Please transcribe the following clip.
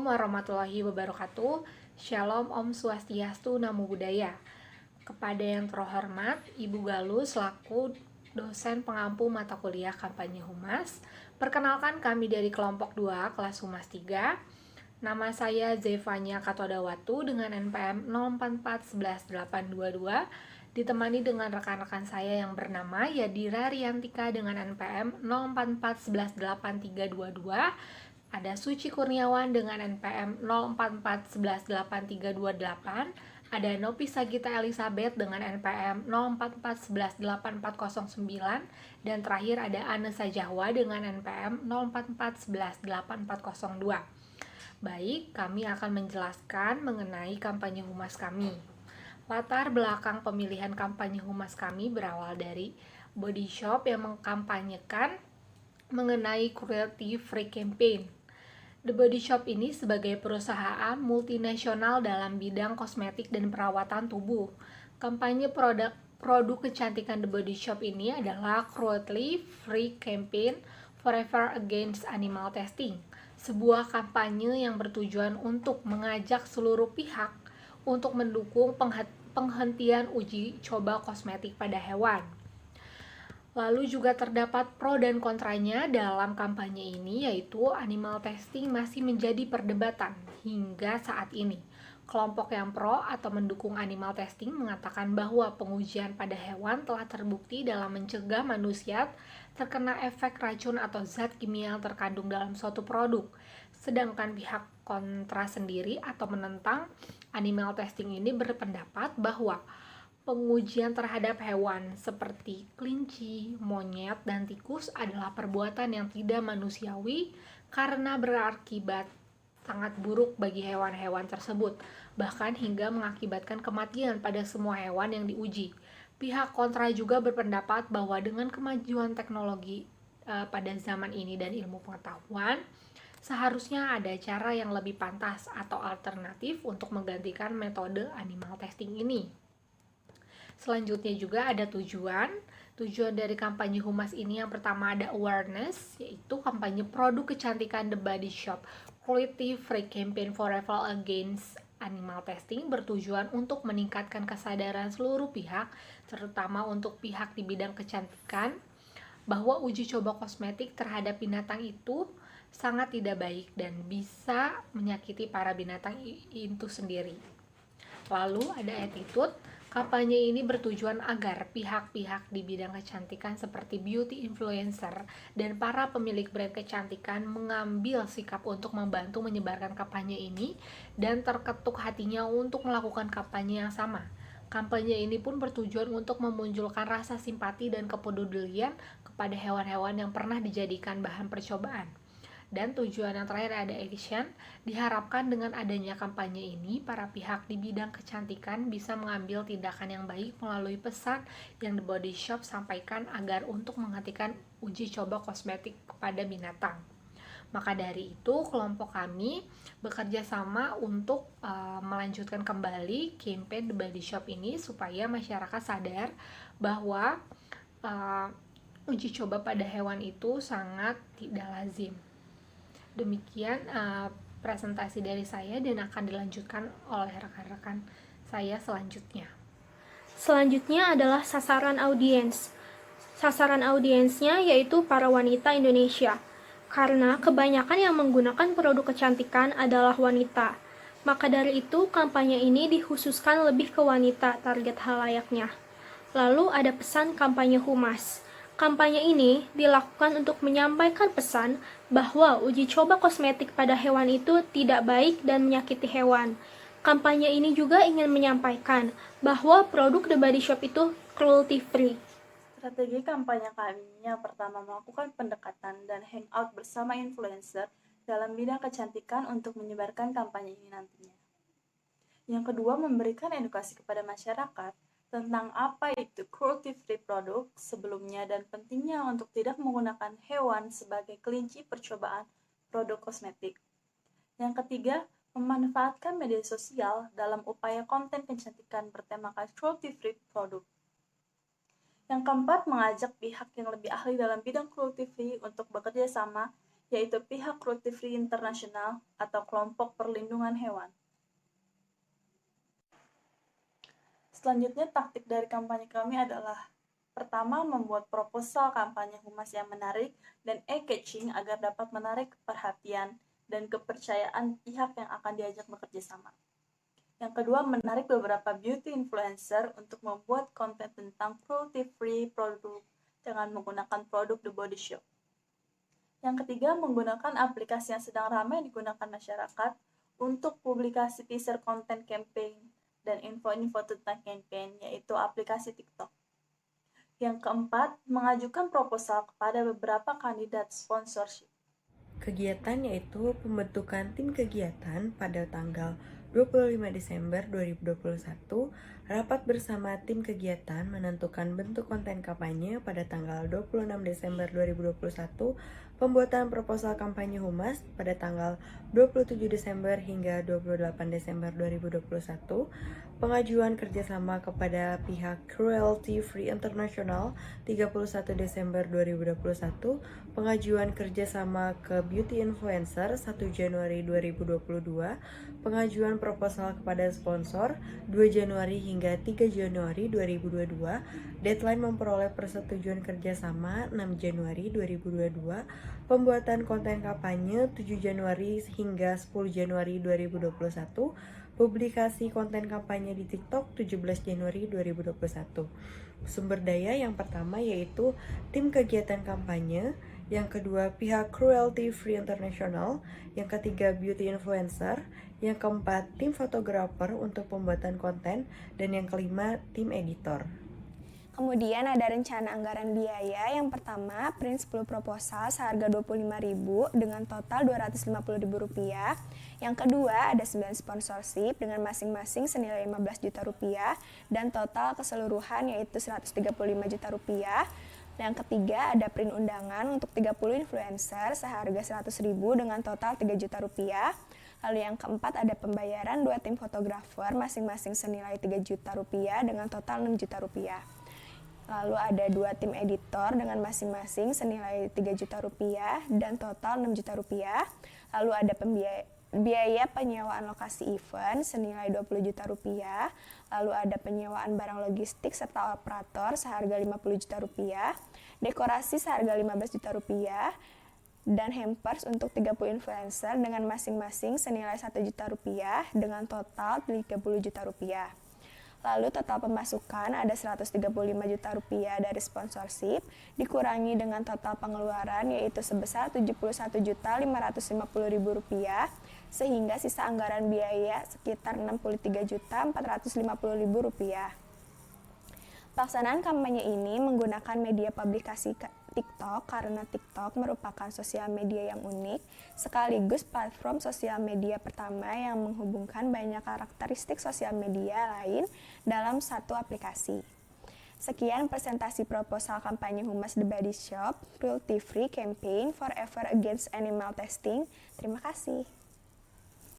warahmatullahi wabarakatuh. Shalom, Om Swastiastu, Namo Buddhaya. Kepada yang terhormat, Ibu Galuh selaku dosen pengampu mata kuliah kampanye Humas. Perkenalkan, kami dari kelompok 2 kelas Humas 3. Nama saya Zevanya Katodawatu dengan NPM 04411822, ditemani dengan rekan-rekan saya yang bernama Yadira Riantika dengan NPM 0441182322, ada Suci Kurniawan dengan NPM 0441182328, ada Nopi Sagita Elizabeth dengan NPM 0441188409, dan terakhir ada Anessa Jahwa dengan NPM 0441188402. Baik, kami akan menjelaskan mengenai kampanye humas kami. Latar belakang pemilihan kampanye humas kami berawal dari Body Shop yang mengkampanyekan mengenai cruelty free campaign. The Body Shop ini sebagai perusahaan multinasional dalam bidang kosmetik dan perawatan tubuh. Kampanye produk kecantikan The Body Shop ini adalah Cruelty Free Campaign Forever Against Animal Testing, sebuah kampanye yang bertujuan untuk mengajak seluruh pihak untuk mendukung penghentian uji coba kosmetik pada hewan. Lalu juga terdapat pro dan kontranya dalam kampanye ini, yaitu animal testing masih menjadi perdebatan hingga saat ini. Kelompok yang pro atau mendukung animal testing mengatakan bahwa pengujian pada hewan telah terbukti dalam mencegah manusia terkena efek racun atau zat kimia yang terkandung dalam suatu produk. Sedangkan pihak kontra sendiri atau menentang animal testing ini berpendapat bahwa pengujian terhadap hewan seperti kelinci, monyet, dan tikus adalah perbuatan yang tidak manusiawi karena berakibat sangat buruk bagi hewan-hewan tersebut, bahkan hingga mengakibatkan kematian pada semua hewan yang diuji. Pihak kontra juga berpendapat bahwa dengan kemajuan teknologi pada zaman ini dan ilmu pengetahuan, seharusnya ada cara yang lebih pantas atau alternatif untuk menggantikan metode animal testing ini. Selanjutnya juga ada tujuan dari kampanye humas ini. Yang pertama ada awareness, yaitu kampanye produk kecantikan The Body Shop Cruelty Free Campaign Forever Against Animal Testing bertujuan untuk meningkatkan kesadaran seluruh pihak, terutama untuk pihak di bidang kecantikan, bahwa uji coba kosmetik terhadap binatang itu sangat tidak baik dan bisa menyakiti para binatang itu sendiri. Lalu ada attitude. Kampanye ini bertujuan agar pihak-pihak di bidang kecantikan seperti beauty influencer dan para pemilik brand kecantikan mengambil sikap untuk membantu menyebarkan kampanye ini dan terketuk hatinya untuk melakukan kampanye yang sama. Kampanye ini pun bertujuan untuk memunculkan rasa simpati dan kepedulian kepada hewan-hewan yang pernah dijadikan bahan percobaan. Dan tujuan yang terakhir ada action. Diharapkan dengan adanya kampanye ini, para pihak di bidang kecantikan bisa mengambil tindakan yang baik melalui pesan yang The Body Shop sampaikan agar untuk menghentikan uji coba kosmetik kepada binatang. Maka dari itu, kelompok kami bekerja sama untuk melanjutkan kembali campaign The Body Shop ini supaya masyarakat sadar bahwa uji coba pada hewan itu sangat tidak lazim. Demikian presentasi dari saya dan akan dilanjutkan oleh rekan-rekan saya selanjutnya. Selanjutnya adalah sasaran audiens. Sasaran audiensnya yaitu para wanita Indonesia, karena kebanyakan yang menggunakan produk kecantikan adalah wanita. Maka dari itu, kampanye ini dikhususkan lebih ke wanita target halayaknya. Lalu ada pesan kampanye humas. Kampanye ini dilakukan untuk menyampaikan pesan bahwa uji coba kosmetik pada hewan itu tidak baik dan menyakiti hewan. Kampanye ini juga ingin menyampaikan bahwa produk The Body Shop itu cruelty free. Strategi kampanye kami yang pertama melakukan pendekatan dan hangout bersama influencer dalam bidang kecantikan untuk menyebarkan kampanye ini nantinya. Yang kedua, memberikan edukasi kepada masyarakat tentang apa itu cruelty-free produk sebelumnya dan pentingnya untuk tidak menggunakan hewan sebagai kelinci percobaan produk kosmetik. Yang ketiga, memanfaatkan media sosial dalam upaya konten kecantikan bertemakan cruelty-free produk. Yang keempat, mengajak pihak yang lebih ahli dalam bidang cruelty-free untuk bekerja sama yaitu pihak Cruelty Free International atau kelompok perlindungan hewan. Selanjutnya, taktik dari kampanye kami adalah pertama, membuat proposal kampanye humas yang menarik dan eye-catching agar dapat menarik perhatian dan kepercayaan pihak yang akan diajak bekerja sama. Yang kedua, menarik beberapa beauty influencer untuk membuat konten tentang cruelty-free produk dengan menggunakan produk The Body Shop. Yang ketiga, menggunakan aplikasi yang sedang ramai digunakan masyarakat untuk publikasi teaser konten campaign dan info-info tentang campaign, yaitu aplikasi TikTok. Yang keempat, mengajukan proposal kepada beberapa kandidat sponsorship. Kegiatan yaitu pembentukan tim kegiatan pada tanggal 25 Desember 2021, rapat bersama tim kegiatan menentukan bentuk konten kampanye pada tanggal 26 Desember 2021, pembuatan proposal kampanye humas pada tanggal 27 Desember hingga 28 Desember 2021, pengajuan kerjasama kepada pihak Cruelty Free International 31 Desember 2021, pengajuan kerjasama ke beauty influencer 1 Januari 2022, pengajuan proposal kepada sponsor 2 Januari hingga 3 Januari 2022, deadline memperoleh persetujuan kerjasama 6 Januari 2022, pembuatan konten kampanye 7 Januari hingga 10 Januari 2021, publikasi konten kampanye di TikTok 17 Januari 2021. Sumber daya yang pertama yaitu tim kegiatan kampanye, yang kedua pihak Cruelty Free International, yang ketiga beauty influencer, yang keempat tim fotografer untuk pembuatan konten, dan yang kelima tim editor. Kemudian ada rencana anggaran biaya. Yang pertama, print 10 proposal seharga Rp25.000 dengan total Rp250.000. Yang kedua, ada 9 sponsorship dengan masing-masing senilai Rp15 juta dan total keseluruhan yaitu Rp135 juta. Yang ketiga, ada print undangan untuk 30 influencer seharga Rp100.000 dengan total Rp3 juta. Lalu yang keempat, ada pembayaran 2 tim fotografer masing-masing senilai Rp3 juta dengan total Rp6 juta. Lalu ada 2 tim editor dengan masing-masing senilai Rp3 juta dan total Rp6 juta. Lalu ada biaya penyewaan lokasi event senilai Rp20 juta. Lalu ada penyewaan barang logistik serta operator seharga Rp50 juta. Dekorasi seharga Rp15 juta. Dan hampers untuk 30 influencer dengan masing-masing senilai Rp1 juta dengan total Rp30 juta. Lalu total pemasukan ada Rp135 juta dari sponsorship, dikurangi dengan total pengeluaran yaitu sebesar Rp71.550.000, sehingga sisa anggaran biaya sekitar Rp63.450.000. Pelaksanaan kampanye ini menggunakan media publikasi TikTok karena TikTok merupakan sosial media yang unik, sekaligus platform sosial media pertama yang menghubungkan banyak karakteristik sosial media lain dalam satu aplikasi. Sekian presentasi proposal kampanye Humas The Body Shop Cruelty Free Campaign Forever Against Animal Testing. Terima kasih.